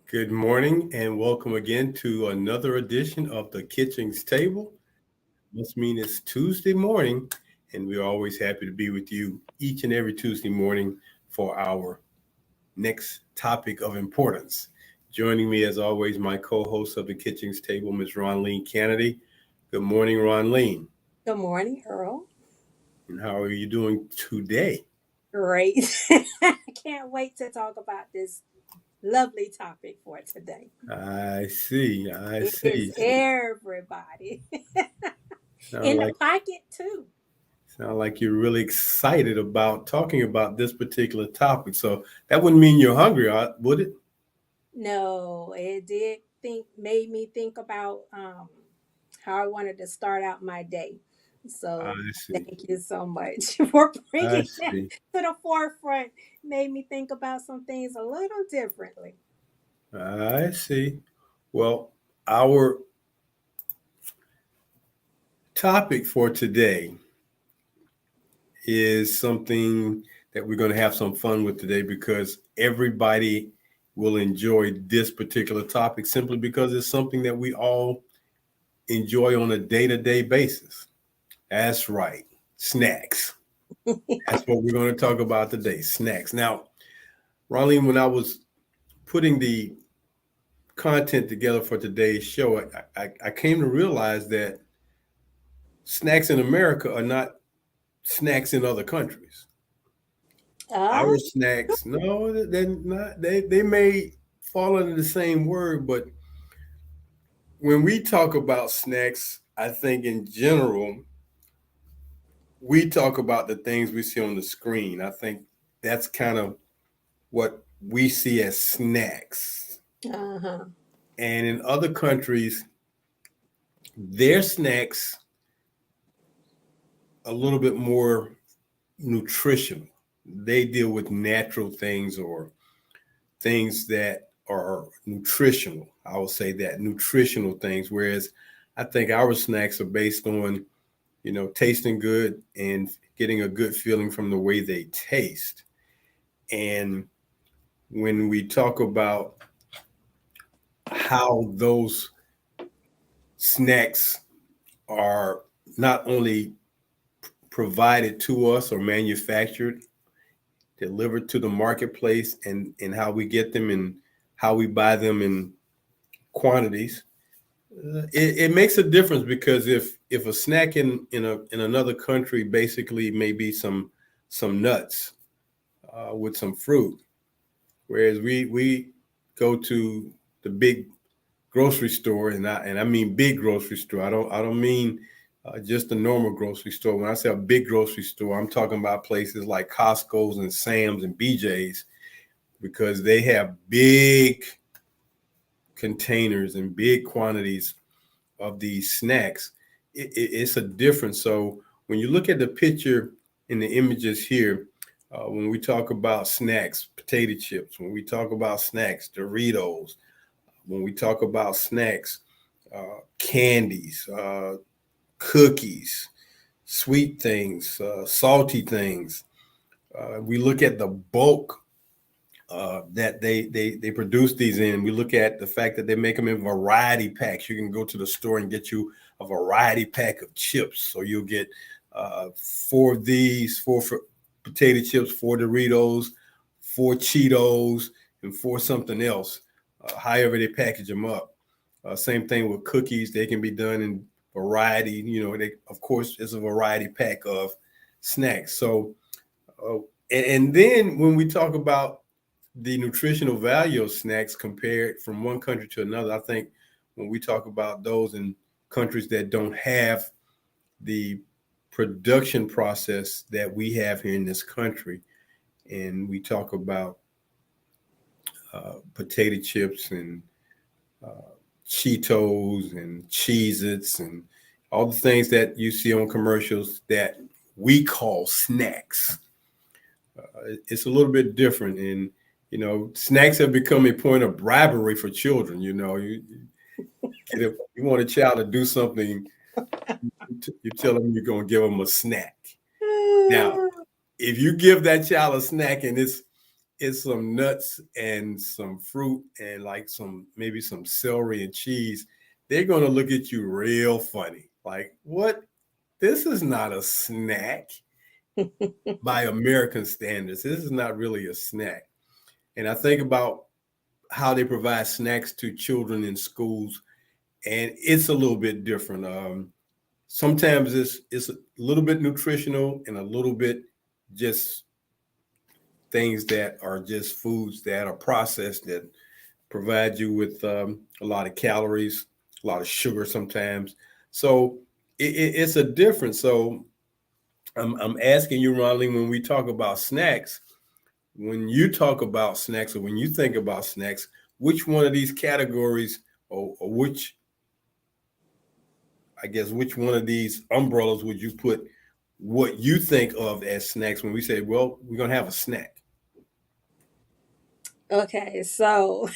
Good morning and welcome again to another edition of the Kitchings Table. Must mean it's Tuesday morning, and we're always happy to be with you each and every Tuesday morning for our next topic of importance. Joining me, as always, my co-host of the Kitchings Table, Ms. Ronleen Kennedy. Good morning, Ronleen. Good morning, Earl. And how are you doing today? Great. I can't wait to talk about this lovely topic for today. I see. I It is see. everybody Sound in the like pocket, too. Sound like you're really excited about talking about this particular topic. So that wouldn't mean you're hungry, would it? No, it did made me think about how I wanted to start out my day. I So see. thank you so much for I bringing that see. to the forefront. Made me think about some things a little differently. I see. Well, our topic for today is something that we're going to have some fun with today because everybody will enjoy this particular topic simply because it's something that we all enjoy on a day-to-day basis. That's right. Snacks. That's what we're going to talk about today, snacks. Now, Ronleen, when I was putting the content together for today's show, I came to realize that snacks in America are not snacks in other countries. Uh, Our snacks, no, they're not. They may fall under the same word, but when we talk about snacks, I think in general, we talk about the things we see on the screen. I think that's kind of what we see as snacks. uh-huh. And in other countries, their snacks a little bit more nutritional. They deal with natural things or things that are nutritional. I will say that nutritional things. Whereas I think our snacks are based on, tasting good and getting a good feeling from the way they taste. And when we talk about how those snacks are not only provided to us or manufactured, delivered to the marketplace, and how we get them and how we buy them in quantities, it makes a difference because if a snack in another country basically may be some nuts with some fruit, whereas we go to the big grocery store, and I mean big grocery store. I don't mean just a normal grocery store. When I say a big grocery store, I'm talking about places like Costco's and Sam's and BJ's because they have big containers and big quantities of these snacks. It's a difference. So when you look at the picture in the images here, when we talk about snacks, potato chips, when we talk about snacks, Doritos, when we talk about snacks, candies, cookies, sweet things, salty things. We look at the bulk that they produce these in. We look at the fact that they make them in variety packs. You can go to the store and get you a variety pack of chips. So you'll get four of these, four for potato chips, four Doritos, four Cheetos, and four something else. However they package them up. Same thing with cookies. They can be done in variety. They of course it's a variety pack of snacks. So uh, and then when we talk about the nutritional value of snacks compared from one country to another, I think when we talk about those in countries that don't have the production process that we have here in this country, and we talk about potato chips and Cheetos and Cheez-Its and all the things that you see on commercials that we call snacks. It's a little bit different. And, snacks have become a point of bribery for children. You want a child to do something, you tell them you're going to give them a snack. Now, if you give that child a snack and it's it's some nuts and some fruit and like some maybe some celery and cheese, they're gonna look at you real funny. Like, what? This is not a snack by American standards. This is not really a snack. And I think about how they provide snacks to children in schools, and it's a little bit different. Sometimes it's a little bit nutritional and a little bit just things that are just foods that are processed that provide you with a lot of calories, a lot of sugar sometimes. So it's a difference. So I'm asking you, Ronley, when we talk about snacks, when you talk about snacks or when you think about snacks, which one of these categories or which, I guess, which one of these umbrellas would you put what you think of as snacks when we say, well, we're going to have a snack? Okay, so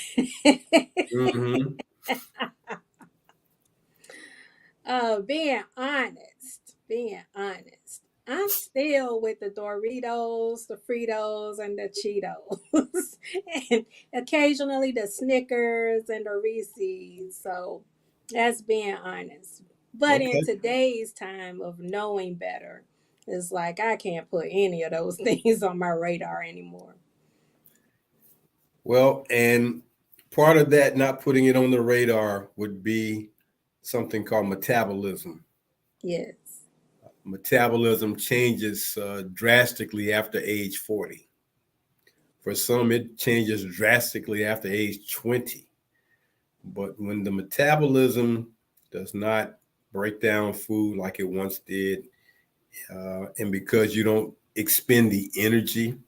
Mm-hmm. being honest, I'm still with the Doritos, the Fritos, and the Cheetos, and occasionally the Snickers and the Reese's. So that's being honest. But in Okay. today's time of knowing better, it's like I can't put any of those things on my radar anymore. Well, and part of that not putting it on the radar would be something called metabolism. Yes. Metabolism changes drastically after age 40. For some, it changes drastically after age 20. But when the metabolism does not break down food like it once did, and because you don't expend the energy,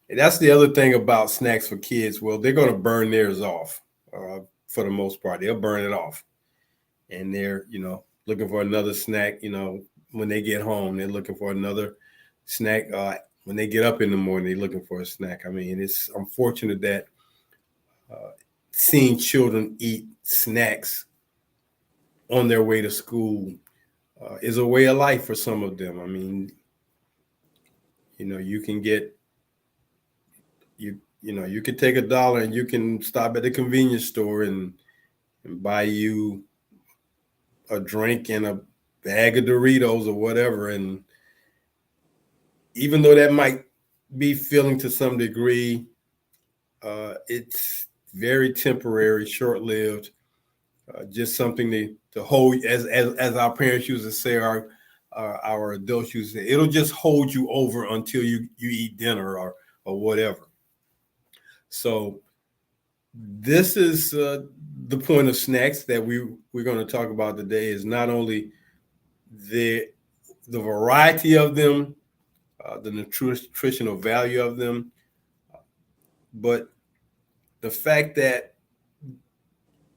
and that's the other thing about snacks for kids. Well, they're going to burn theirs off for the most part. They'll burn it off, and they're looking for another snack. When they get home, they're looking for another snack. When they get up in the morning, they're looking for a snack. I mean, it's unfortunate that uh, seeing children eat snacks on their way to school is a way of life for some of them. I mean, you can get you can take $1 and you can stop at the convenience store and buy you a drink and a bag of Doritos or whatever. And even though that might be filling to some degree, it's very temporary, short lived. Just something to hold, as our parents used to say, our adults used to say, it'll just hold you over until you eat dinner or whatever. So this is the point of snacks that we're going to talk about today is not only the the variety of them, the nutritional value of them, but the fact that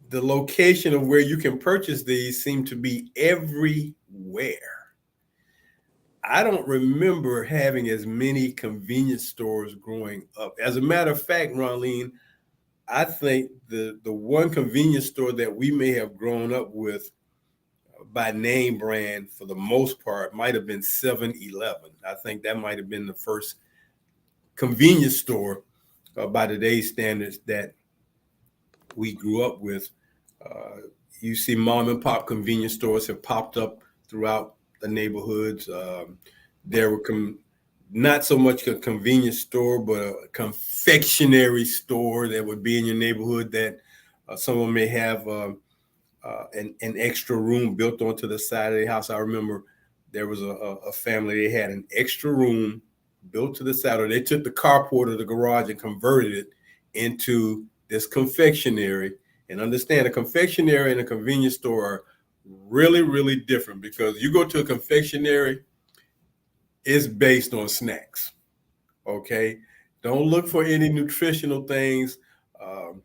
the location of where you can purchase these seem to be everywhere. I don't remember having as many convenience stores growing up. As a matter of fact, Ronline, I think the one convenience store that we may have grown up with by name brand for the most part might have been 7-Eleven. I think that might have been the first convenience store by today's standards that we grew up with. Uh, you see mom and pop convenience stores have popped up throughout the neighborhoods. There were not so much a convenience store, but a confectionery store that would be in your neighborhood that someone may have an extra room built onto the side of the house. I remember there was a family, they had an extra room built to the side, or they took the carport of the garage and converted it into this confectionery. And understand, a confectionery and a convenience store are really, really different because you go to a confectionery, it's based on snacks. Okay. Don't look for any nutritional things. Um,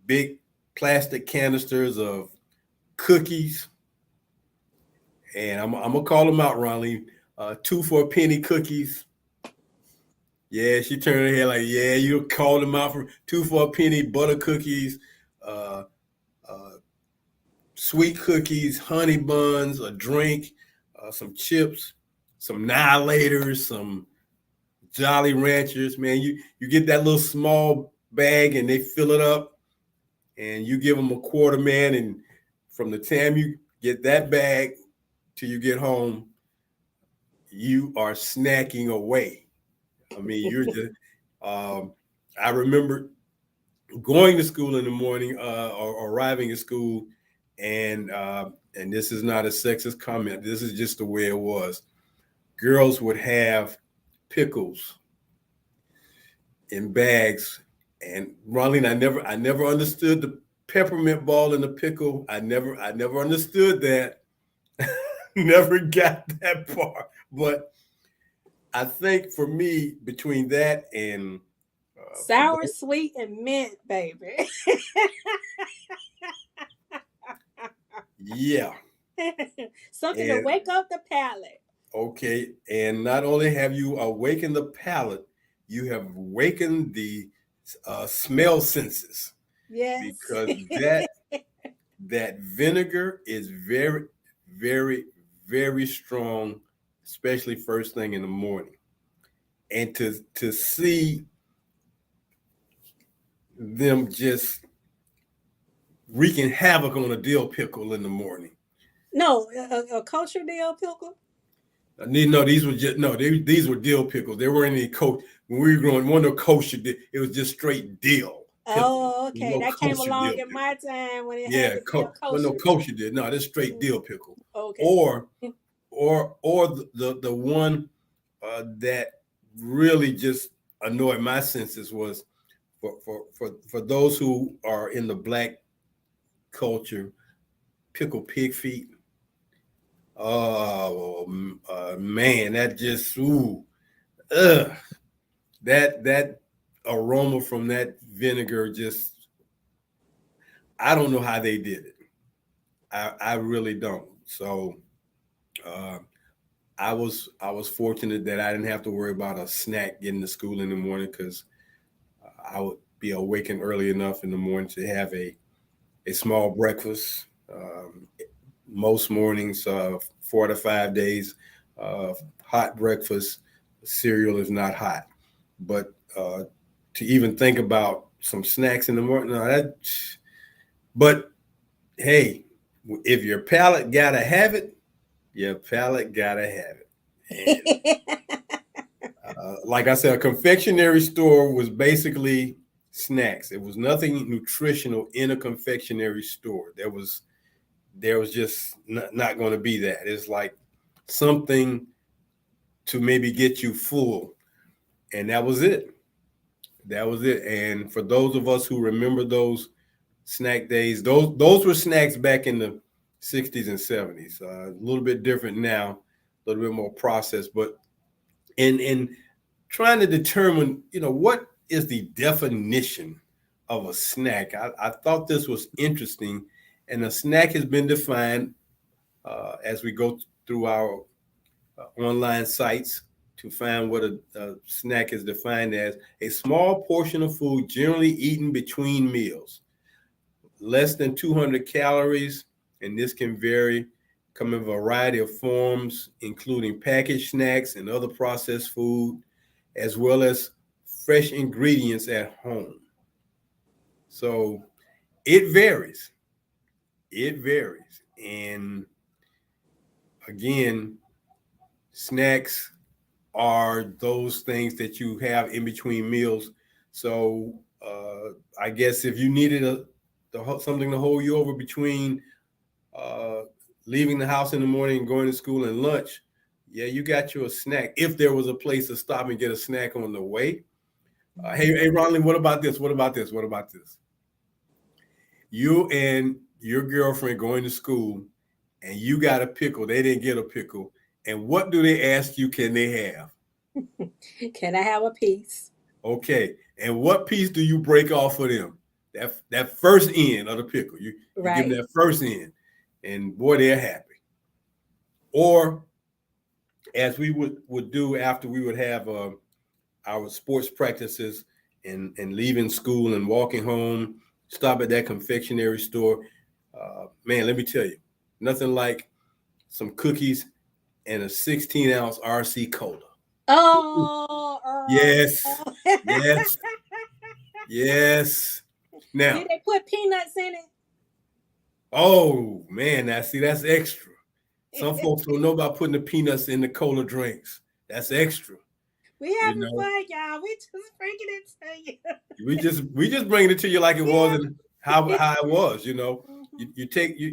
Big plastic canisters of cookies, and I'm gonna call them out, Ronnie. 2 for a penny cookies. Yeah, she turned her head like, yeah, you called them out for 2 for a penny butter cookies, uh, uh, sweet cookies, honey buns, a drink, some chips, some annihilators, some Jolly Ranchers, man. You get that little small bag and they fill it up, and you give them a quarter, man. And from the time you get that bag till you get home, you are snacking away. I mean, you're just. Um, I remember going to school in the morning, or arriving at school, and this is not a sexist comment. This is just the way it was. Girls would have pickles in bags, and Ronaldine, I never understood the peppermint ball in the pickle. I never understood that. Never got that part. But I think for me, between that and for Sour, sweet, and mint, baby. yeah, Something to and wake up the palate. okay, and not only have you awakened the palate, you have awakened the smell senses, Yes. because that vinegar is very, very, very strong, especially first thing in the morning. And to see them just wreaking havoc on a dill pickle in the morning. No, a kosher dill pickle. No, these were just no. These were dill pickles. There weren't any coach when we were growing. One of kosher. It was just straight dill pickle. Oh, There's okay. no That came kosher along dill in pickle. my time when it had Yeah, to be a well, no kosher. kosher did. No, this straight Mhm. dill pickle. Okay. Or or the one that really just annoyed my senses was for those who are in the black culture, pickle pig feet. Oh man, that just ugh, that aroma from that vinegar just, I don't know how they did it. I really don't. So uh, I was fortunate that I didn't have to worry about a snack getting to school in the morning, because I would be awakened early enough in the morning to have a small breakfast. Most mornings, 4 to 5 days, uh, hot breakfast. Cereal is not hot, but to even think about some snacks in the morning, no, that. But hey, if your palate gotta have it, your palate gotta have it. And like I said, a confectionery store was basically snacks. It was nothing nutritional in a confectionery store. There was just not going to be that. It's like something to maybe get you full, and that was it. That was it. And for those of us who remember those snack days, those were snacks back in the 60s and 70s. A little bit different now, a little bit more processed, but in trying to determine, what is the definition of a snack. I thought this was interesting, and a snack has been defined as we go through our online sites to find what a snack is defined as: a small portion of food generally eaten between meals, less than 200 calories, and this can vary, come in a variety of forms, including packaged snacks and other processed food, as well as fresh ingredients at home. So it varies. It varies. And again, snacks are those things that you have in between meals. So I guess if you needed something to hold you over between uh, leaving the house in the morning and going to school and lunch, yeah, you got you a snack. If there was a place to stop and get a snack on the way. Hey, Ronley, what about this? What about this? What about this? You and your girlfriend going to school, and you got a pickle. They didn't get a pickle. And what do they ask you? Can they have? Can I have a piece? Okay. And what piece do you break off for them? That first end of the pickle. You give them Right. that first end, and boy, they're happy. Or as we would do after we would have our sports practices and leaving school and walking home, stop at that confectionery store. Man, let me tell you, nothing like some cookies and a 16-ounce RC cola. Oh, Yes, yes, yes. Did Now, they put peanuts in oh man, now see that's extra. Some it? folks don't know about putting the peanuts in the cola drinks. That's extra. We You having know, fun, y'all. We just bringing it to you. we just bringing it to you like it was and how it was. Mhm. You take you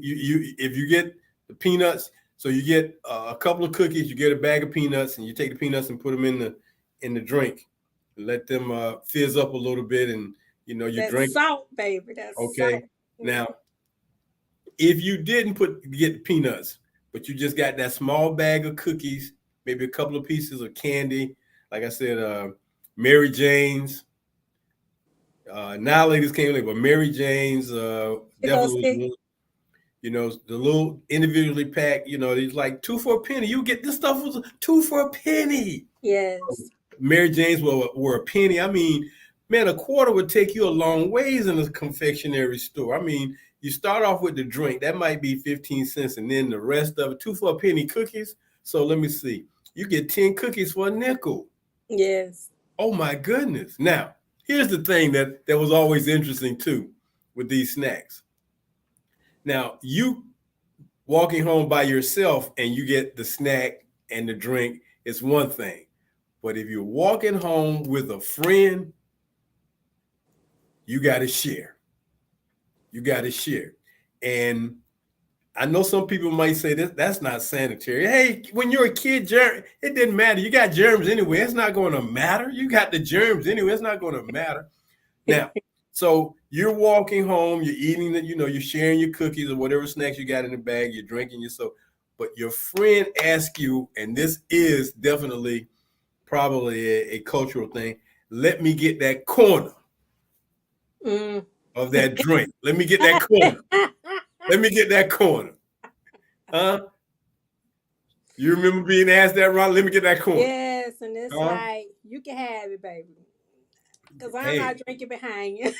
if you get the peanuts, so you get a couple of cookies, you get a bag of peanuts, and you take the peanuts and put them in the drink, let them fizz up a little bit, and you That's drink. salt, baby. That's Okay, salt. now if you didn't get the peanuts, but you just got that small bag of cookies, maybe a couple of pieces of candy, like I said, Mary Jane's. Now ladies came late, but Mary Jane's definitely was Stick. one. The little individually packed. It's like two for a penny. You get this stuff was two for a penny. Yes. Mary Jane's were a penny. I mean, man, a quarter would take you a long ways in a confectionery store. I mean, you start off with the drink, that might be 15 cents, and then the rest of it, two for a penny cookies. So let me see. You get 10 cookies for a nickel. Yes. Oh my goodness. Now, here's the thing that was always interesting too with these snacks. Now, you walking home by yourself and you get the snack and the drink, it's one thing. But if you're walking home with a friend, you got to share. You got to share. And I know some people might say that's not sanitary. Hey, when you're a kid, it didn't matter. You got germs anyway. It's not going to matter. You got the germs anyway. It's not going to matter. Now, so you're walking home, you're eating you're sharing your cookies or whatever snacks you got in the bag, you're drinking yourself, but your friend asks you, and this is definitely probably a cultural thing, let me get that corner Mm. of that drink. Let me get that corner. Let me get that corner. Huh? You remember being asked that, Ron? Let me get that corner. Yes, and it's Huh? like you can have it, baby, because I'm not Hey, drinking behind you.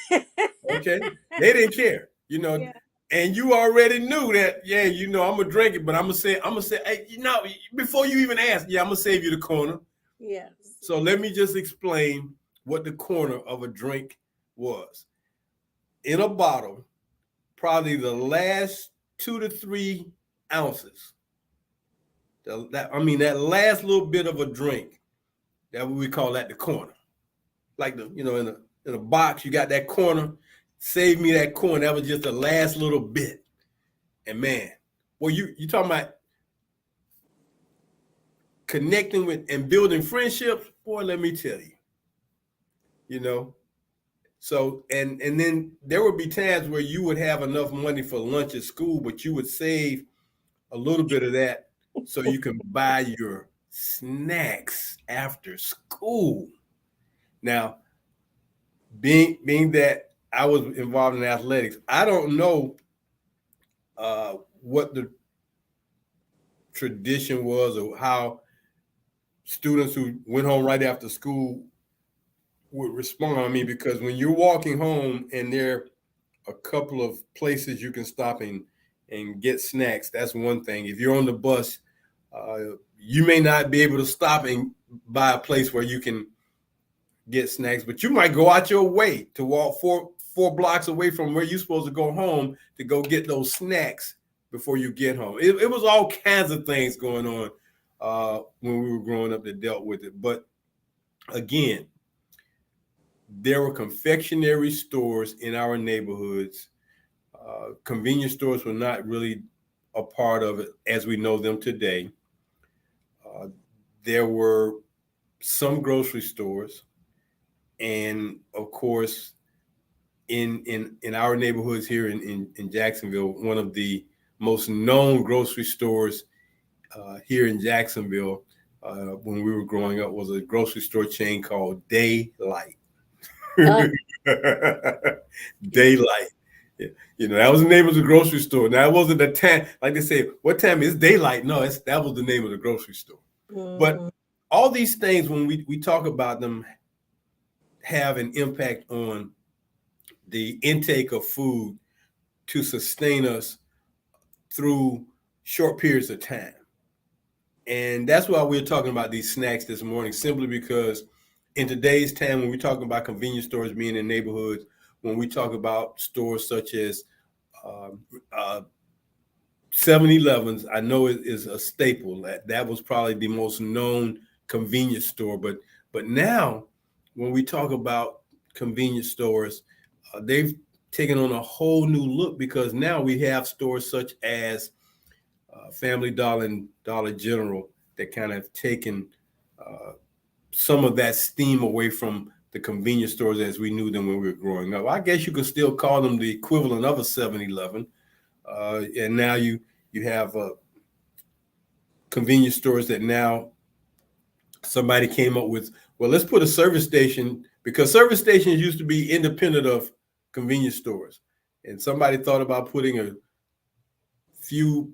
okay. They didn't care, Yeah. and you already knew that, yeah, I'm gonna drink it, but I'm gonna say, hey, before you even ask, yeah, I'm gonna save you the corner. Yes. So let me just explain what the corner of a drink was. In a bottle, probably the last 2 to 3 ounces. That last little bit of a drink, that what we call that the corner. Like in a box, you got that corner. Save me that corner. That was just the last little bit. And man, well, you talking about connecting with and building friendships, boy, let me tell you, you know. So and then there would be times where you would have enough money for lunch at school, but you would save a little bit of that so you can buy your snacks after school. Now, being that I was involved in athletics, I don't know what the tradition was or how students who went home right after school would respond. I mean, because when you're walking home and there are a couple of places you can stop and get snacks, that's one thing. If you're on the bus, you may not be able to stop and buy a place where you can get snacks, but you might go out your way to walk four blocks away from where you're supposed to go home to go get those snacks before you get home. It was all kinds of things going on when we were growing up that dealt with it. But again, there were confectionery stores in our neighborhoods. Convenience stores were not really a part of it as we know them today. Uh, there were some grocery stores, and of course, in our neighborhoods here in Jacksonville, one of the most known grocery stores here in Jacksonville when we were growing up was a grocery store chain called Daylight. Uh, Daylight. Yeah. That was the name of the grocery store. Now, it wasn't the time, like they say, what time is daylight? No, that was the name of the grocery store. But mhm. all these things, when we talk about them, have an impact on the intake of food to sustain us through short periods of time. And that's why we're talking about these snacks this morning, simply because in today's time, when we talk about convenience stores being in neighborhoods, when we talk about stores such as um, uh, 7-Elevens, I know it is a staple. That was probably the most known convenience store. But now, when we talk about convenience stores, they've taken on a whole new look because now we have stores such as Family Dollar and Dollar General that kind of taken uh, some of that steam away from the convenience stores as we knew them when we were growing up. I guess you could still call them the equivalent of a 7-Eleven. And now you have convenience stores that now somebody came up with, well, let's put a service station, because service stations used to be independent of convenience stores. And somebody thought about putting a few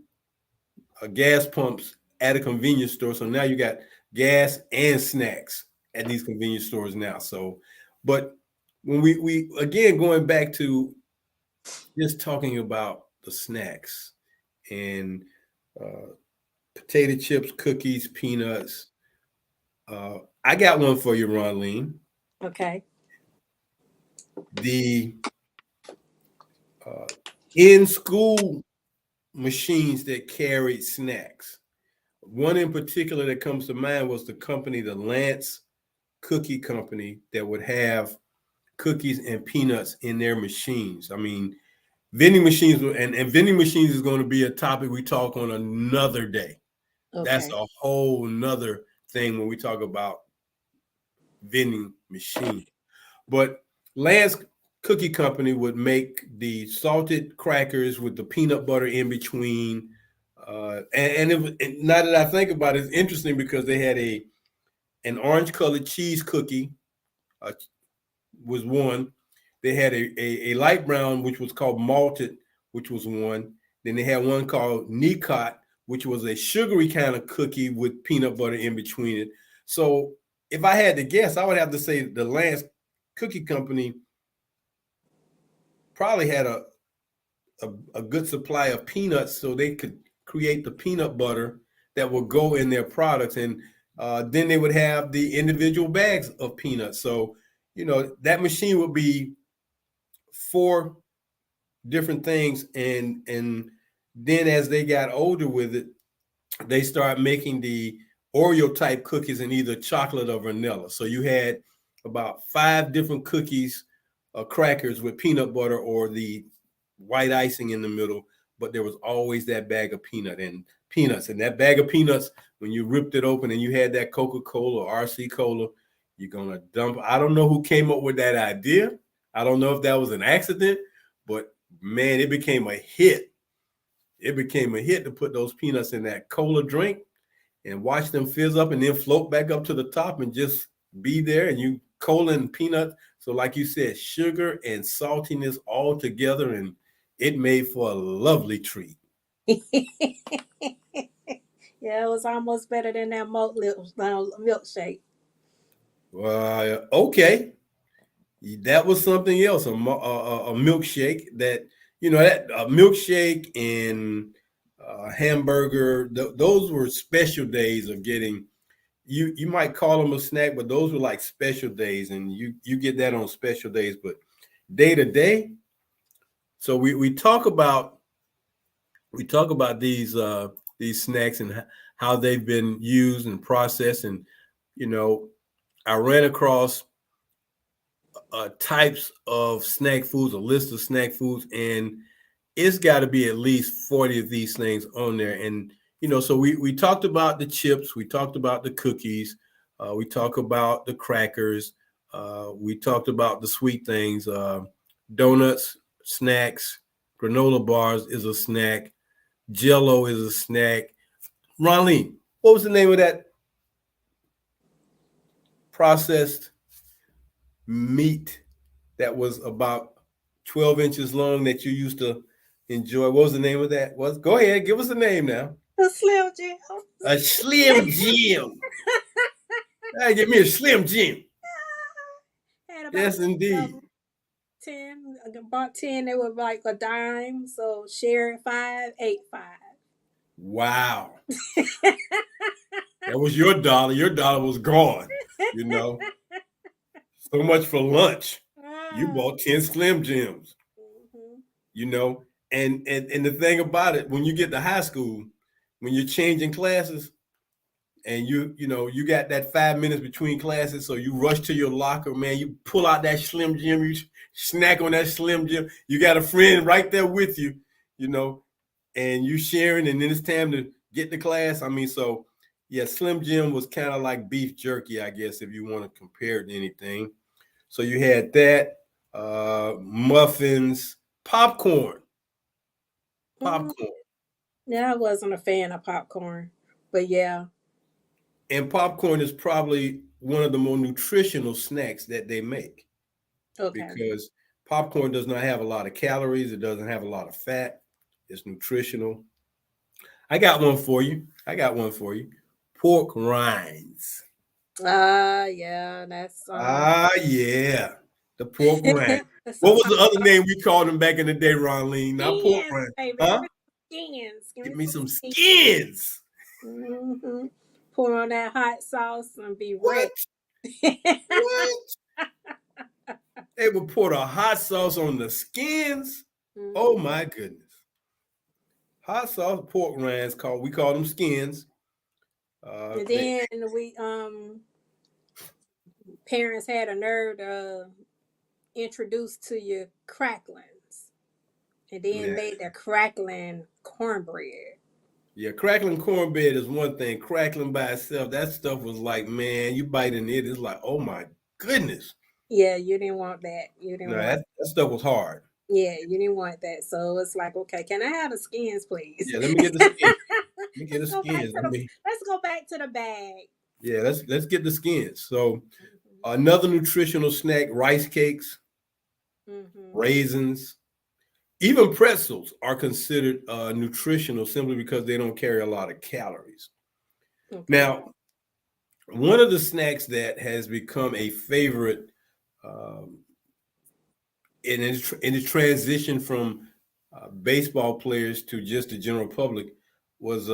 gas pumps at a convenience store. So now you got gas and snacks at these convenience stores now. So, but when we again going back to just talking about the snacks and uh, potato chips, cookies, peanuts. I got one for you, Ronleen. Okay. The uh, in school machines that carried snacks. One in particular that comes to mind was the company, the Lance Cookie Company, that would have cookies and peanuts in their machines. I mean, vending machines, and vending machines is going to be a topic we talk on another day. That's Okay. a whole nother thing when we talk about vending machine. But Lance Cookie Company would make the salted crackers with the peanut butter in between. And now that I think about it, it's interesting because they had an orange colored cheese cookie uh, was one. They had a light brown, which was called malted, which was one. Then they had one called Nicot, which was a sugary kind of cookie with peanut butter in between it. So if I had to guess, I would have to say the Lance Cookie Company probably had a good supply of peanuts so they could create the peanut butter that would go in their products. And then they would have the individual bags of peanuts. So, that machine would be four different things. And then as they got older with it, they started making the Oreo type cookies in either chocolate or vanilla. So you had about five different cookies, crackers with peanut butter or the white icing in the middle, but there was always that bag of peanuts. And that bag of peanuts, when you ripped it open and you had that Coca-Cola or RC Cola, you're gonna dump. I don't know who came up with that idea. I don't know if that was an accident, but man, it became a hit. It became a hit to put those peanuts in that cola drink and watch them fizz up and then float back up to the top and just be there. And you cola and peanuts. So, like you said, sugar and saltiness all together, and it made for a lovely treat. Yeah, it was almost better than that milkshake. Okay, that was something else. A milkshake that that a milkshake and hamburger. Those were special days of getting. You might call them a snack, but those were like special days, and you get that on special days. But day to day, so we talk about these snacks and how they've been used and processed, and you know I ran across types of snack foods, a list of snack foods, and it's got to be at least 40 of these things on there. And so we talked about the chips, we talked about the cookies, we talked about the crackers, we talked about the sweet things, donuts, snacks, granola bars is a snack, Jello is a snack. Ronleen, what was the name of that processed meat that was about 12 inches long that you used to enjoy? What was the name of that? Go ahead, give us a name now. The Slim Jim. A Slim Jim. Hey, give me a Slim Jim. Had about Yes, 10 of indeed. them. 10. I bought 10. They were like a dime. So share 5, 8, 5. Wow. That was your dollar. Your dollar was gone, you know. So much for lunch. You Ah, bought 10 Slim Jims, mhm. you know. And the thing about it, when you get to high school, when you're changing classes and you got that 5 minutes between classes, so you rush to your locker, man, you pull out that Slim Jim, you snack on that Slim Jim. You got a friend right there with you, you know, and you sharing, and then it's time to get to class. I mean, so yeah, Slim Jim was kind of like beef jerky, I guess, if you want to compare it to anything. So you had that, muffins, popcorn, Mm, popcorn, yeah, I wasn't a fan of popcorn, but yeah, and popcorn is probably one of the more nutritional snacks that they make okay. because popcorn does not have a lot of calories. It doesn't have a lot of fat. It's nutritional. I got one for you. I got one for you. Pork rinds. Yeah, that's Ah, yeah. The pork rind. What some was pop the other name we called them back in the day, Ronleen? Not pork skins, rind. baby. Give Huh? me some skins. Give Give me me some some skins. skins. Hmm. Pour on that hot sauce and be ready. What? What? They would pour the hot sauce on the skins. Oh Hmm. my goodness. Hot sauce pork rinds we call them skins. And They then we parents had a nerve to introduce to you cracklings, and then yeah, made the crackling cornbread. yeah, crackling cornbread is one thing. Crackling by itself, that stuff was like, man, you bite in it, it's like, oh my goodness. Yeah, you didn't want that. You No, didn't want. that stuff was hard. Yeah, you didn't want that. So it's like, okay, can I have the skins, please? Yeah, let me get the skins. Let me get let's the go back skins. to the. Let's go back to the bag. Yeah, let's get the skins. So another nutritional snack: rice cakes, Mm-hmm. raisins, even pretzels are considered nutritional simply because they don't carry a lot of calories. Okay. Now, one of the snacks that has become a favorite um, in the transition from baseball players to just the general public was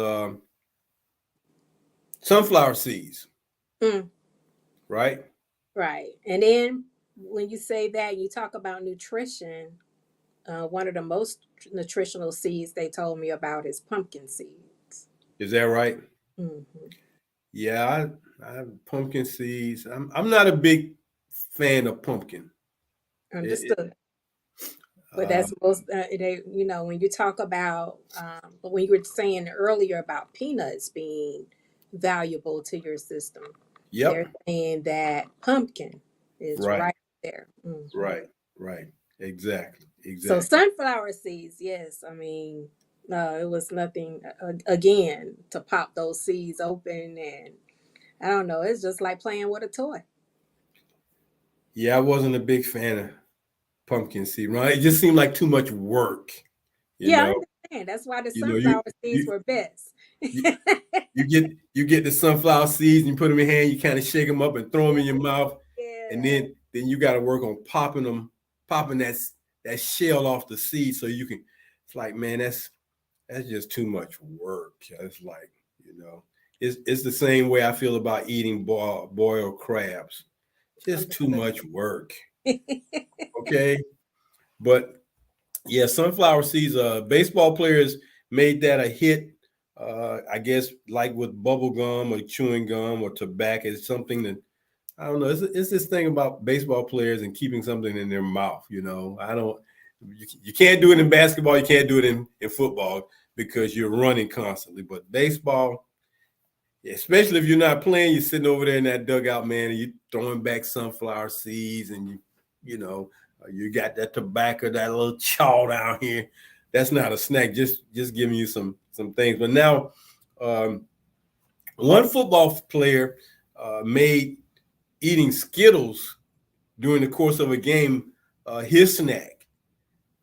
sunflower seeds, Mm, right? right. And then when you say that, you talk about nutrition. One of the most nutritional seeds they told me about is pumpkin seeds. Is that right? Hmm. Yeah, I pumpkin seeds. I'm not a big fan of pumpkin. It, Understood. But uh, that's most they when you talk about but when you were saying earlier about peanuts being valuable to your system, yep, they're saying that pumpkin is right, right there. Hmm. right, right. Exactly, So exactly. sunflower seeds, yes, I mean, no, it was nothing again to pop those seeds open, and I don't know, it's just like playing with a toy. Yeah, I wasn't a big fan of pumpkin seed. Right, it just seemed like too much work. You Yeah, I know, understand. That's why the you know, sunflower seeds you were best. you you get the sunflower seeds and you put them in your hand. You kind of shake them up and throw them Yeah, in your mouth, and yeah. then you got to work on popping that shell off the seed so you can. It's like, man, that's just too much work. It's like, it's the same way I feel about eating boiled crabs. Just too Understood. much work. Okay, but yeah, sunflower seeds. Baseball players made that a hit. I guess like with bubble gum or chewing gum or tobacco. It's something that I don't know. It's this thing about baseball players and keeping something in their mouth. I don't. You can't do it in basketball. You can't do it in football because you're running constantly. But baseball, especially if you're not playing, you're sitting over there in that dugout, man, and you're throwing back sunflower seeds, and you got that tobacco, that little chaw down here. That's not a snack. Just giving you some things. But now, um, one football player made eating Skittles during the course of a game his snack,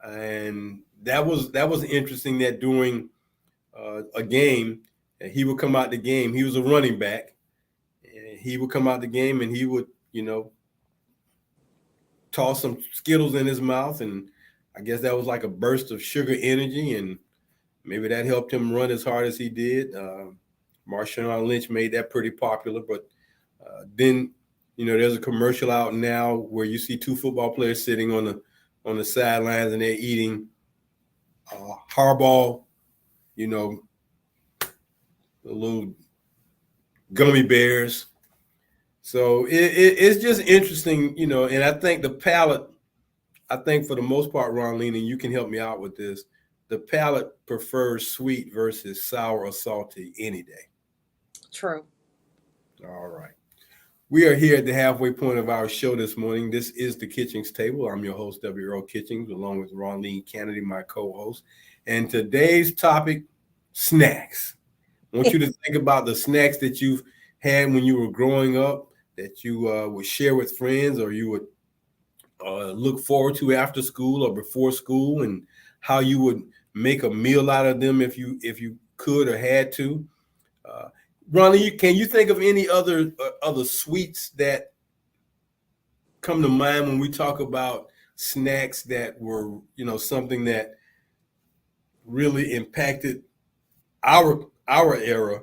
and that was interesting. That during a game, and he would come out the game. He was a running back. And he would come out the game and he would, toss some Skittles in his mouth, and I guess that was like a burst of sugar energy, and maybe that helped him run as hard as he did. Marshawn Lynch made that pretty popular, but then You know, there's a commercial out now where you see two football players sitting on the sidelines and they're eating hardball, you know, the little gummy bears. So it's just interesting, you know, and I think the palate, I think for the most part, Ronline, and you can help me out with this, the palate prefers sweet versus sour or salty any day. True. All right. We are here at the halfway point of our show this morning. This is the Kitchings Table. I'm your host, W. Earl Kitchings, along with Ronline Kennedy, my co-host. And today's topic, snacks. I want you to think about the snacks that you've had when you were growing up that you would share with friends or you would look forward to after school or before school, and how you would make a meal out of them if you could or had to. Uh, Ronnie, can you think of any other sweets that come to mind when we talk about snacks that were, you know, something that really impacted our era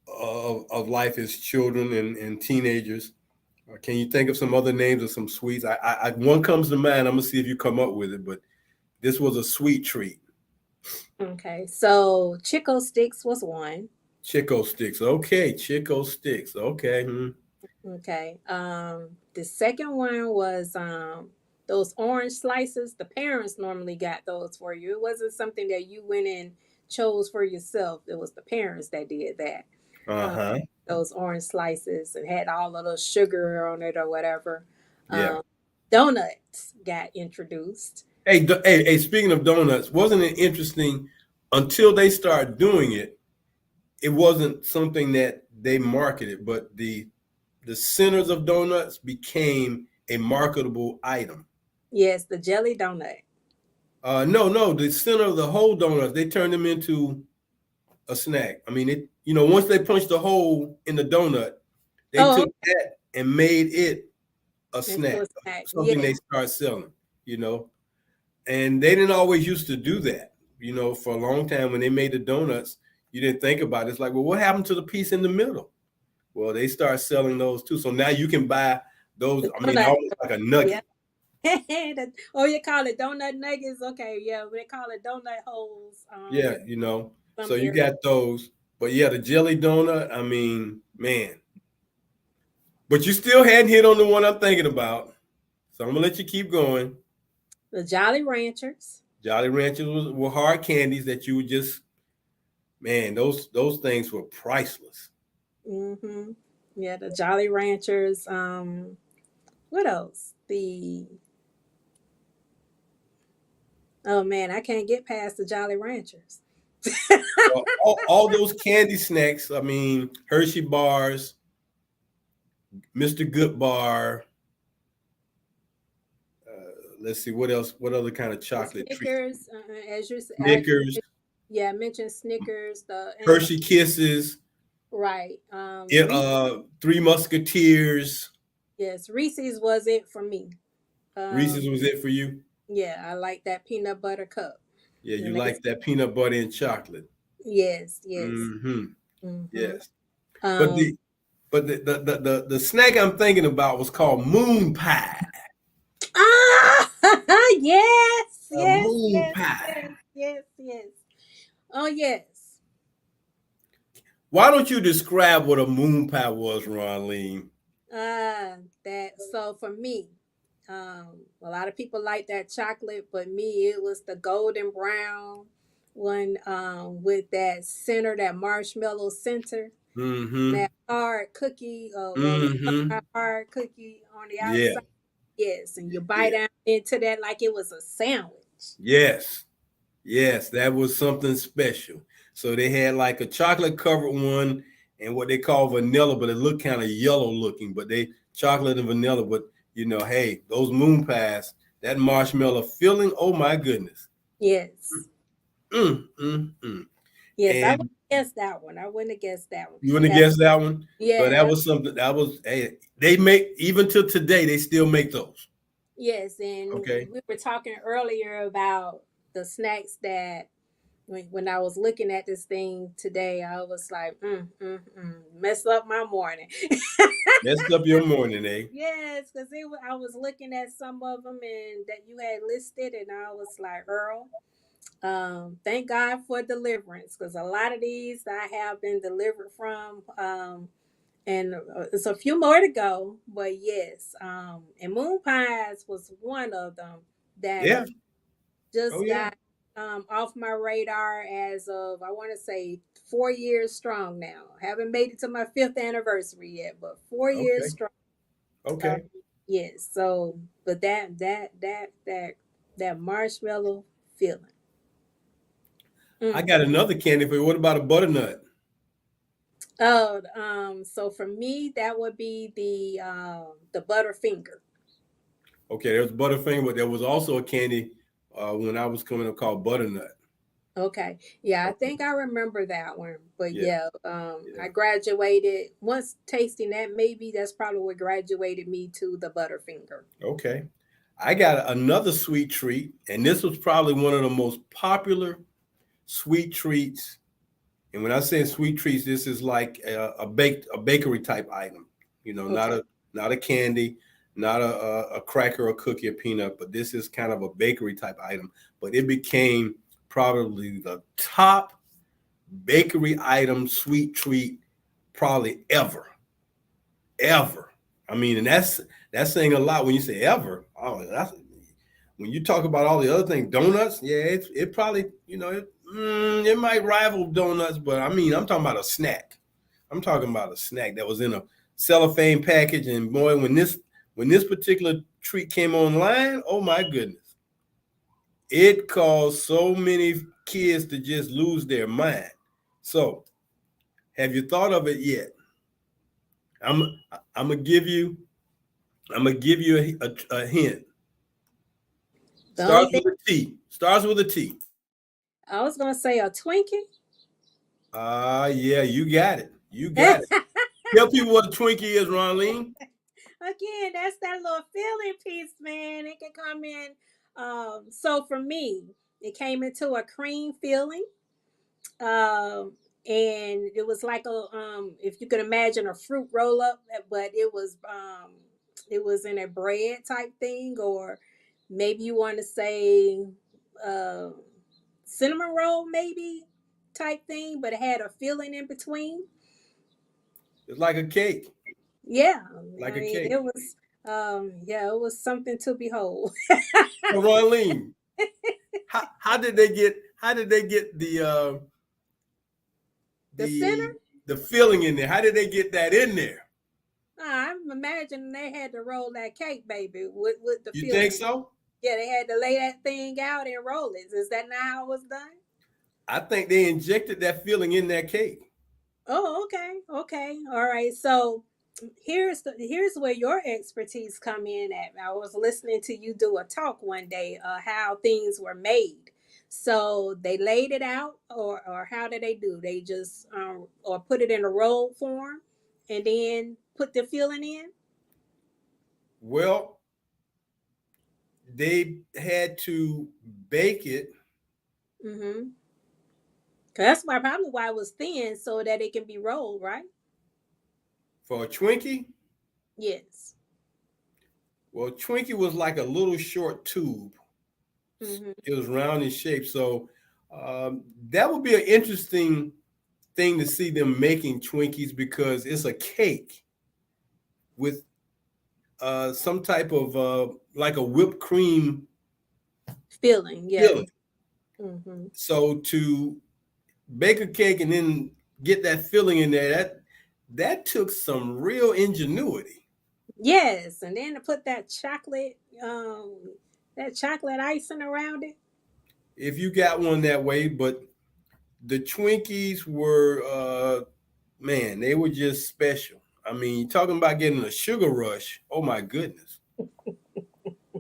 of life as children and teenagers? Can you think of some other names of some sweets? One comes to mind. I'm gonna see if you come up with it, but this was a sweet treat. Okay, so Chico sticks was one. Chico sticks. Okay, Chico sticks. Okay. Okay. The second one was those orange slices. The parents normally got those for you. It wasn't something that you went and chose for yourself. It was the parents that did that. Um, Uh-huh. those orange slices and had all of those sugar on it or whatever. Yeah. Um, donuts got introduced. Hey, speaking of donuts, wasn't it interesting until they started doing it? It wasn't something that they marketed, but the centers of donuts became a marketable item. Yes, the jelly donut. No, the center of the whole donuts, they turned them into a snack. I mean, once they punched a hole in the donut, they Oh, took that and made it a into snack, a snack. something Yes. they start selling, you know. And they didn't always used to do that, you know, for a long time when they made the donuts, you didn't think about it. It's like, well, what happened to the piece in the middle? Well, they start selling those too. So now you can buy those, The I mean, donut. almost like a Yeah. nugget. Oh, you call it donut nuggets? Okay, yeah, they call it donut holes. Yeah, you know. Some So you areas. got those. But yeah, the jelly donut, I mean, man. But you still hadn't hit on the one I'm thinking about. So I'm gonna let you keep going. The Jolly Ranchers. Jolly Ranchers were hard candies that you would just, man, those things were priceless. Mm-hmm. Yeah, the Jolly Ranchers. What else? The oh man, I can't get past the Jolly Ranchers. All those candy snacks. I mean, Hershey bars, Mr. Good bar. Let's see what else. What other kind of The chocolate treats? Snickers, as you Snickers, yeah, I mentioned Snickers. The and Hershey Kisses, right. Three Musketeers. Yes, Reese's was it for me. Reese's Um, was it for you? yeah, I like that peanut butter cup. Yeah, you And they, like that peanut butter and chocolate. yes, yes. Mm-hmm. Mm-hmm. Yes. But Um, the snack I'm thinking about was called moon pie. ah, yes, A yes, moon yes, pie. yes, yes, yes. Oh, yes. Why don't you describe what a moon pie was, Ronline? That so for me, a lot of people like that chocolate, but me, it was the golden brown one, with that center, that marshmallow center, and Mm-hmm. that hard cookie, Mm-hmm. that hard cookie on the Yeah. outside. Yes, and you bite Yeah. down into that like it was a sandwich. Yes. Yes. That was something special. So they had like a chocolate covered one and what they call vanilla, but it looked kind of yellow looking, but they chocolate and vanilla. But you know, hey, those moon pies, that marshmallow filling, oh my goodness. Yes. Mm, mm, mm. Yes, I And wouldn't guess that one. I wouldn't have guessed that one. you wouldn't have That guessed that one? So yeah, that that was something that was, hey, they make, even to today, they still make those. yes, and Okay. we were talking earlier about the snacks that When I was looking at this thing today, I was like, mess up my morning. Messed up your morning, eh? Yes, because I was looking at some of them and that you had listed, and I was like, Earl, thank God for deliverance, because a lot of these I have been delivered from, and it's a few more to go. But yes, and moon pies was one of them that Yeah. Oh just yeah. got off my radar as of, I want to say, 4 years strong now. Haven't made it to my fifth anniversary yet, but 4 years Okay. strong. Uh, Okay. yes. So, but that marshmallow feeling. I Mm. got another candy for you. What about a butternut? Oh, so for me, that would be the Butterfinger. Okay, there was Butterfinger, but there was also a candy when I was coming up called butternut. Okay. Yeah, I Okay. think I remember that one. But Yeah. yeah, I Yeah. graduated once tasting that, maybe that's probably what graduated me to the Butterfinger. Okay. I got another sweet treat, and this was probably one of the most popular sweet treats. And when I say sweet treats, this is like a bakery type item. You know, Okay. not a candy, not a cracker or cookie or peanut, but this is kind of a bakery type item. But it became probably the top bakery item sweet treat probably ever. I mean, and that's saying a lot when you say ever. Oh, that's when you talk about all the other things, donuts. Yeah, it probably it might rival donuts, but I mean, I'm talking about a snack. I'm talking about a snack that was in a cellophane package, and boy, when this particular treat came online, oh my goodness, it caused so many kids to just lose their mind. So, have you thought of it yet? I'm I'm gonna give you I'm gonna give you a hint. The only Starts thing with a T. Starts with a T. I was gonna say, a Twinkie. Yeah, you got it. You got it. Tell people what a Twinkie is, Ronline. Again, that's that little feeling piece, man. It can come in. So for me, it came into a cream feeling. And it was like a if you could imagine a fruit roll up, but it was in a bread type thing, or maybe you want to say uh cinnamon roll maybe type thing, but it had a filling in between. It's like a cake. Yeah, Like I a mean cake. it was yeah, it was something to behold. So Ronline, how did they get The center. the filling in there? How did they get that in there? I'm imagining they had to roll that cake, baby, with the You think filling. so? Yeah, they had to lay that thing out and roll it. Is that not how it was done? I think they injected that filling in that cake. Oh, okay, okay, all right. So here's where your expertise come in at. I was listening to you do a talk one day, how things were made. So they laid it out, or how did they do? They just or put it in a roll form, and then put the filling in. Well, they had to bake it Mm-hmm. That's probably why it was thin, so that it can be rolled, right? for a Twinkie. Yes. Well, Twinkie was like a little short tube. Mm-hmm. It was round in shape. So that would be an interesting thing to see them making Twinkies because it's a cake with some type of like a whipped cream Filling, yes. filling. Mm-hmm. So to bake a cake and then get that filling in there, that took some real ingenuity. Yes, and then to put that chocolate icing around it. If you got one that way, but the Twinkies were man, they were just special. I mean, talking about getting a sugar rush. Oh my goodness.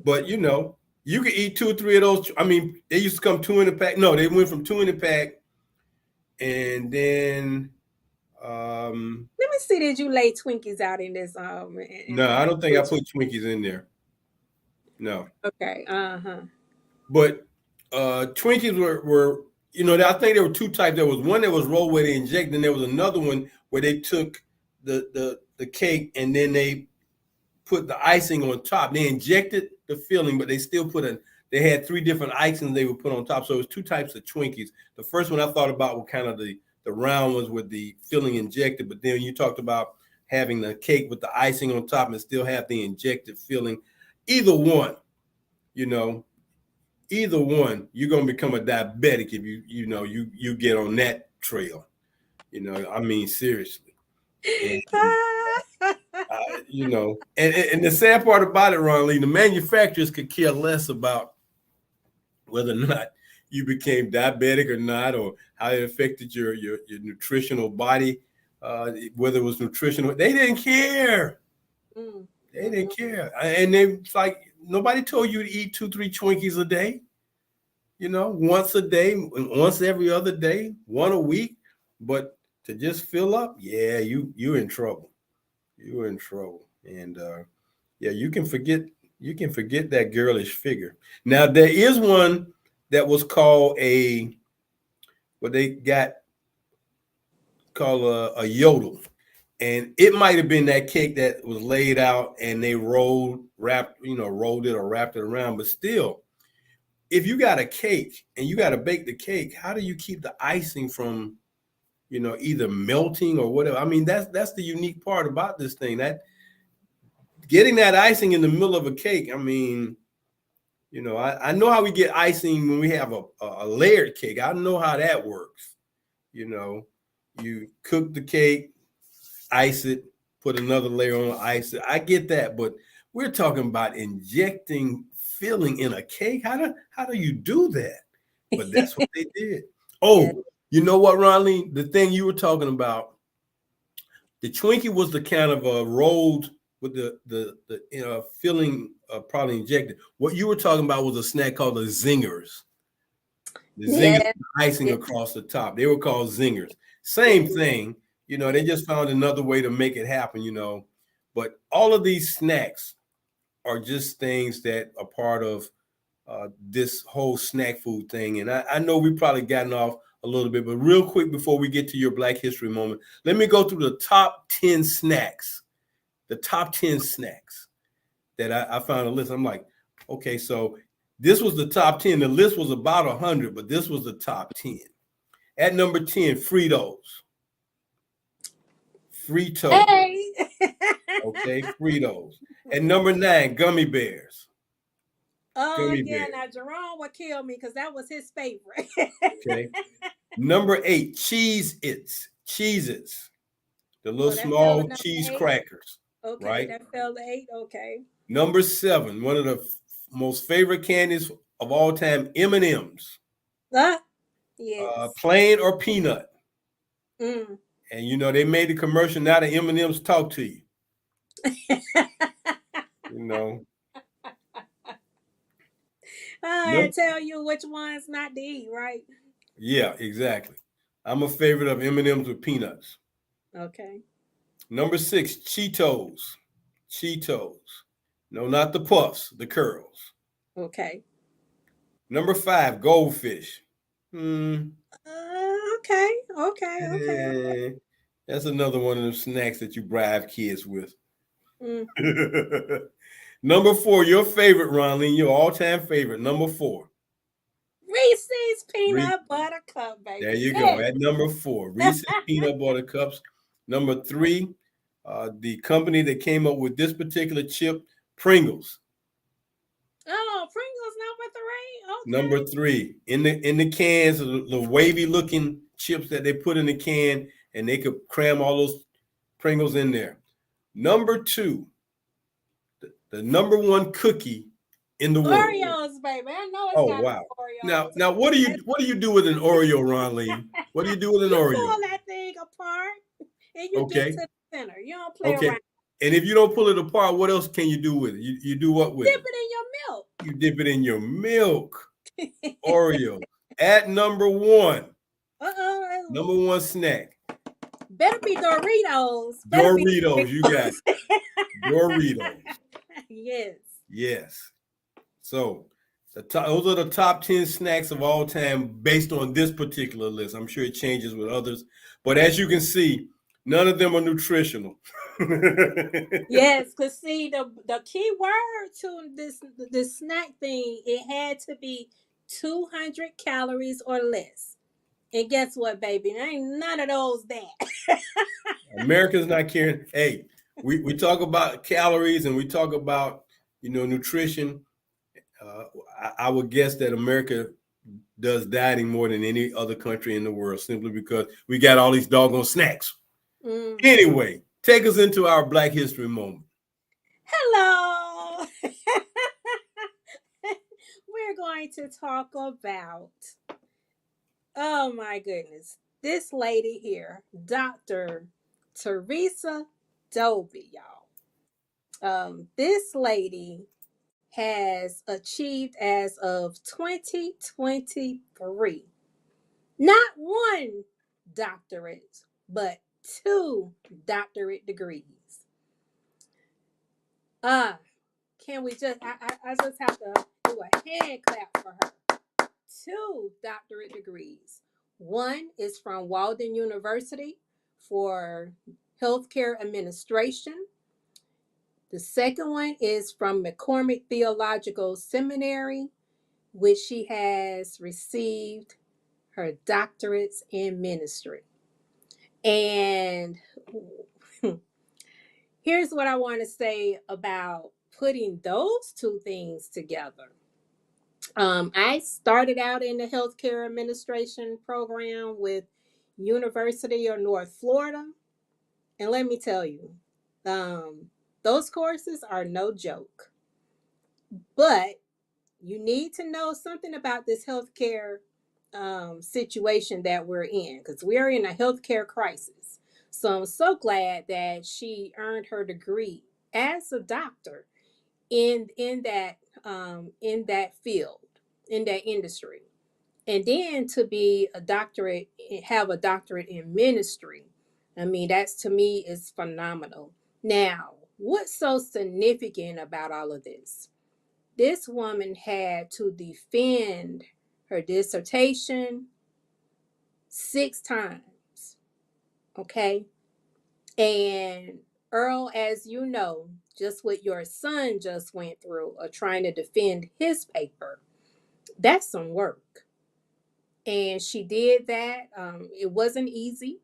But you could eat two or three of those. I mean, they used to come two in a pack. No, they went from two in a pack, and then Let me see. Did you lay Twinkies out in this no, in I the don't think I picture? put Twinkies in there. No, Okay. Uh huh. but Twinkies were I think there were two types. There was one that was rolled where they inject, and there was another one where they took the cake and then they put the icing on top. They injected the filling, but they still they had three different icings they would put on top. So it was two types of Twinkies. The first one I thought about were kind of the round ones with the filling injected, but then you talked about having the cake with the icing on top and still have the injected filling. Either one, you know, either one, you're gonna become a diabetic if you get on that trail. I mean, seriously. And and the sad part about it, Ron Lee, the manufacturers could care less about whether or not you became diabetic or not, or how it affected your nutritional body, whether it was nutritional. They didn't care. They didn't care. And it's like nobody told you to eat 2-3 Twinkies a day. Once a day, once every other day, one a week. But to just fill up, yeah, you're in trouble. You're in trouble. And yeah, you can forget that girlish figure. Now there is one that was called what they got called a yodel. And it might have been that cake that was laid out and they rolled it or wrapped it around. But still, if you got a cake and you got to bake the cake, how do you keep the icing from, either melting or whatever? I mean, that's the unique part about this thing, that getting that icing in the middle of a cake. I mean, I know how we get icing when we have a layered cake. I know how that works. You cook the cake, ice it, put another layer on, ice it. I get that, but we're talking about injecting filling in a cake. How do you do that? But that's what they did. Oh, you know what, Ronlene? The thing you were talking about, the Twinkie was the kind of rolled with the filling probably injected. What you were talking about was a snack called the zingers. The zingers icing across the top. They were called zingers. Same thing. They just found another way to make it happen. But all of these snacks are just things that are part of this whole snack food thing. And I know we've probably gotten off a little bit, but real quick before we get to your Black History moment, let me go through the top 10 snacks. The top 10 snacks that I found a list. I'm like, okay, so this was the top 10. The list was about 100, but this was the top 10. At number 10, Fritos. Hey. Okay, Fritos. At number 9, gummy bears. Oh, yeah. Now, Jerome would kill me because that was his favorite. Okay. Number 8, Cheez-Its. Cheez-Its. The little small cheese crackers. Okay, right? That fell to 8. Okay. Number 7, one of the most favorite candies of all time, M&M's. Yes. Plain or peanut. And they made the commercial. Now the M&M's talk to you. I tell you which ones not to eat, right? Yeah, exactly. I'm a favorite of M&M's with peanuts. Okay. Number 6, Cheetos. Cheetos. No, not the puffs, the curls. Okay. Number 5, Goldfish. Okay. That's another one of them snacks that you bribe kids with. Number 4, your favorite, Ronlene, your all-time favorite. Number 4. Reese's Peanut Butter Cup, baby. There you go. At number 4, Reese's Peanut Butter Cups. Number 3, the company that came up with this particular chip, Pringles. Oh, Pringles number 3. Okay. Number 3, in the cans, the wavy looking chips that they put in the can, and they could cram all those Pringles in there. Number 2, the number 1 cookie in the world. Oreos, baby. I know it's got Oreos. Now what do you do with an Oreo, Ronlene? What do you do with an Oreo? You pull that thing apart and you get to the center. You don't play around. And if you don't pull it apart, what else can you do with it? You do what with it? Dip it in your milk. You dip it in your milk. Oreo. At number 1. Number 1 snack. Better be Doritos. Doritos, you got it. Doritos. Yes. Yes. So Those are the top 10 snacks of all time based on this particular list. I'm sure it changes with others. But as you can see, none of them are nutritional. Yes, cause see the key word to this snack thing, it had to be 200 calories or less. And guess what, baby? There ain't none of those that. America's not caring. Hey, we talk about calories and we talk about, nutrition. Uh, I would guess that America does dieting more than any other country in the world simply because we got all these doggone snacks. Mm-hmm. Anyway, take us into our Black History moment. Hello. We're going to talk about, oh my goodness, this lady here, Dr. Teresa Doby, y'all. This lady has achieved as of 2023 not one doctorate, but two doctorate degrees. Uh, can we just, I just have to do a hand clap for her. Two doctorate degrees. One is from Walden University for healthcare administration. The second one is from McCormick Theological Seminary, which she has received her doctorates in ministry. And here's what I want to say about putting those two things together. I started out in the healthcare administration program with University of North Florida. And let me tell you, those courses are no joke. But you need to know something about this healthcare situation that we're in, because we're in a healthcare crisis. So I'm so glad that she earned her degree as a doctor in that field, in that industry, and then to be a doctorate, have a doctorate in ministry. I mean, that's to me is phenomenal. Now, what's so significant about all of this? This woman had to defend her dissertation 6 times. Okay. And Earl, as you know, just what your son just went through of trying to defend his paper, that's some work. And she did that. It wasn't easy.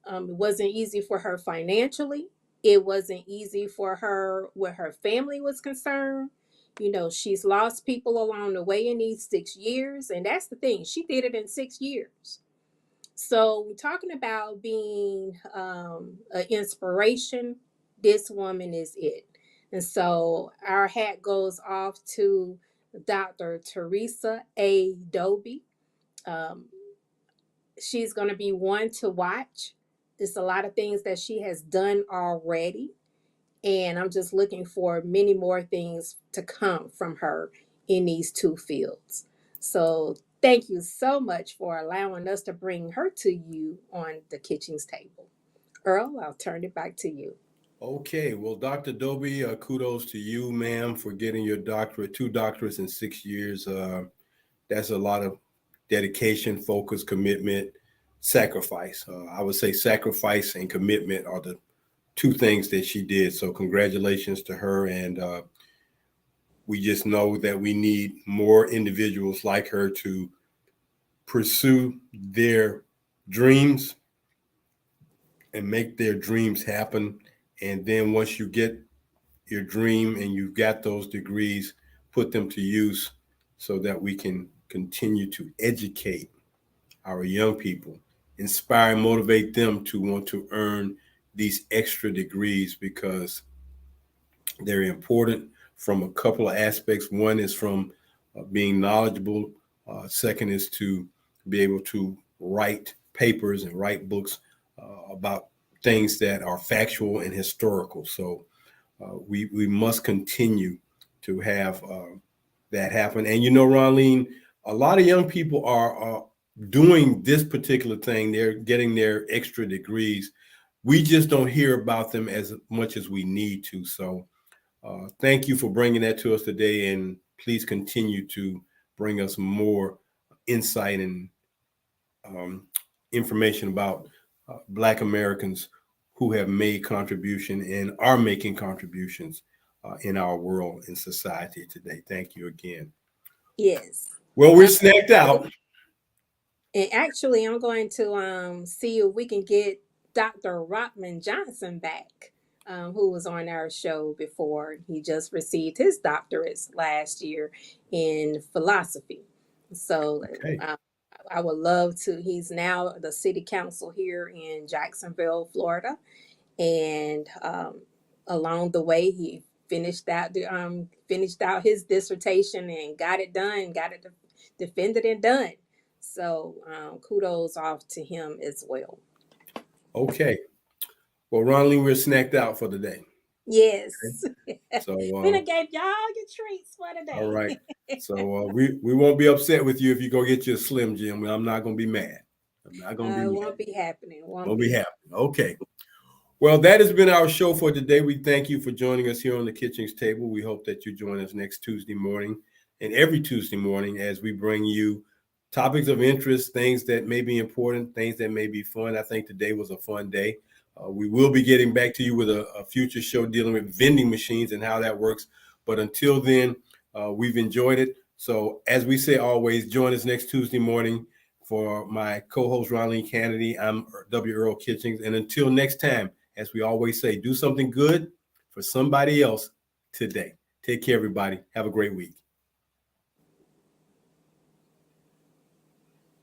It wasn't easy for her financially. It wasn't easy for her where her family was concerned. She's lost people along the way in these 6 years. And that's the thing. She did it in 6 years. So we're talking about being an inspiration. This woman is it. And so our hat goes off to Dr. Teresa A. Doby. Um, she's going to be one to watch. There's a lot of things that she has done already. And I'm just looking for many more things to come from her in these two fields. So thank you so much for allowing us to bring her to you on the Kitchings Table. Earl, I'll turn it back to you. Okay, well, Dr. Doby, kudos to you, ma'am, for getting your doctorate, two doctorates in 6 years. That's a lot of dedication, focus, commitment, sacrifice. I would say sacrifice and commitment are the two things that she did. So congratulations to her. And we just know that we need more individuals like her to pursue their dreams and make their dreams happen. And then once you get your dream and you've got those degrees, put them to use so that we can continue to educate our young people, inspire and motivate them to want to earn these extra degrees because they're important from a couple of aspects. One is from being knowledgeable. Second is to be able to write papers and write books about things that are factual and historical. So we must continue to have that happen. And Ronleen, a lot of young people are doing this particular thing. They're getting their extra degrees. We just don't hear about them as much as we need to. So thank you for bringing that to us today, and please continue to bring us more insight and information about Black Americans who have made contribution and are making contributions in our world and society today. Thank you again. Yes. Well, we're snacked out. And actually, I'm going to see if we can get Dr. Rockman Johnson back, who was on our show before. He just received his doctorates last year in philosophy. So Okay. I would love to. He's now the city council here in Jacksonville, Florida, and along the way, he finished out his dissertation and got it done, got it defended and done. So kudos off to him as well. Okay. Well, Ron Lee, we're snacked out for the day. Yes. So, We done gave y'all your treats for the all right. day. So we won't be upset with you if you go get you a Slim Jim. I'm not going to be mad. I'm not going to be mad. Won't be happening. Won't Won't be. be happening. Okay. Well, that has been our show for today. We thank you for joining us here on the Kitchings Table. We hope that you join us next Tuesday morning and every Tuesday morning as we bring you topics of interest, things that may be important, things that may be fun. I think today was a fun day. We will be getting back to you with a future show dealing with vending machines and how that works. But until then, we've enjoyed it. So as we say always, join us next Tuesday morning. For my co-host, Ronleen Kennedy, I'm W. Earl Kitchings. And until next time, as we always say, do something good for somebody else today. Take care, everybody. Have a great week.